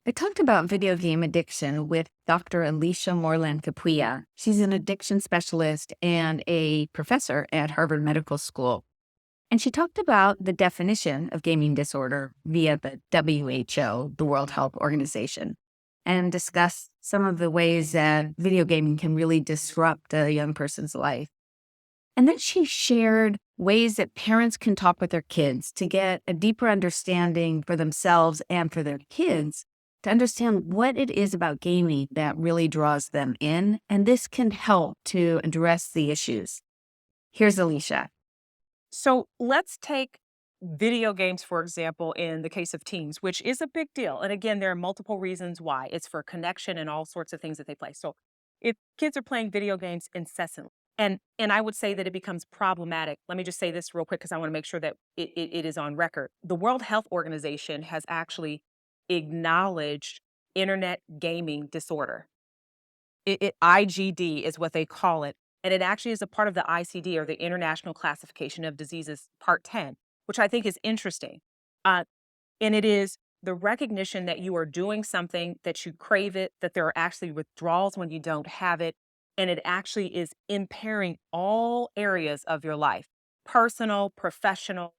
I talked about video game addiction with Dr. Alisha Moreland-Capuia. She's an addiction specialist and a professor at Harvard Medical School. And she talked about the definition of gaming disorder via the WHO, the World Health Organization, and discussed some of the ways that video gaming can really disrupt a young person's life. And then she shared ways that parents can talk with their kids to get a deeper understanding for themselves and for their kids to understand what it is about gaming that really draws them in. And this can help to address the issues. Here's Alicia. So let's take video games, for example, in the case of teens, which is a big deal. And again, there are multiple reasons why. It's for connection and all sorts of things that they play. So if kids are playing video games incessantly, and I would say that it becomes problematic. Let me just say this real quick because I want to make sure that it is on record. The World Health Organization has actually acknowledged internet gaming disorder. IGD is what they call it. And it actually is a part of the ICD, or the International Classification of Diseases, Part 10, which I think is interesting. And it is the recognition that you are doing something, that you crave it, that there are actually withdrawals when you don't have it. And it actually is impairing all areas of your life: personal, professional,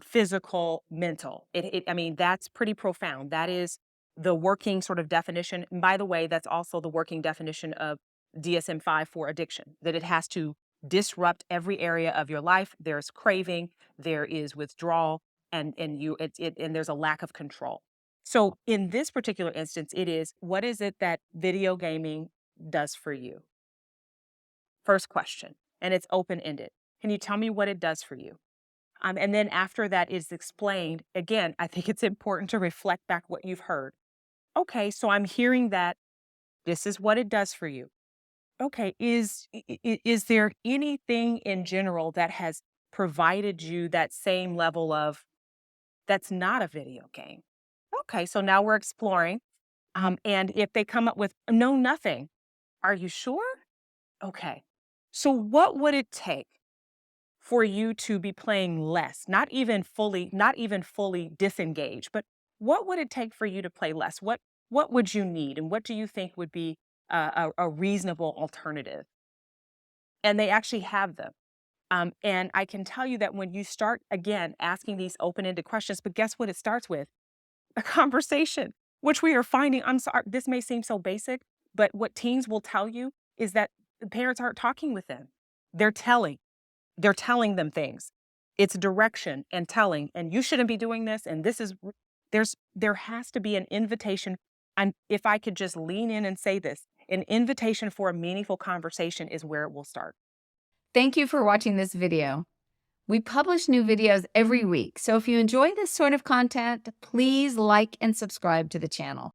physical, mental. I mean, that's pretty profound. That is the working sort of definition. And by the way, that's also the working definition of DSM-5 for addiction, that it has to disrupt every area of your life. There's craving, there is withdrawal, and there's a lack of control. So in this particular instance, it is, what is it that video gaming does for you? First question, and it's open-ended. Can you tell me what it does for you? And then after that is explained, again, I think it's important to reflect back what you've heard. Okay, so I'm hearing that this is what it does for you. Okay, is there anything in general that has provided you that same level of, that's not a video game? Okay, so now we're exploring. And if they come up with no, nothing, are you sure? Okay. So what would it take for you to be playing less? Not even fully disengaged, but what would it take for you to play less? What would you need, and what do you think would be a reasonable alternative? And they actually have them. And I can tell you that when you start, again, asking these open-ended questions, but guess what it starts with? A conversation, which we are finding. I'm sorry, this may seem so basic, but what teens will tell you is that the parents aren't talking with them. They're telling. They're telling them things. It's direction and telling, and you shouldn't be doing this. And this is, there has to be an invitation. And if I could just lean in and say this, an invitation for a meaningful conversation is where it will start. Thank you for watching this video. We publish new videos every week, so if you enjoy this sort of content, please like and subscribe to the channel.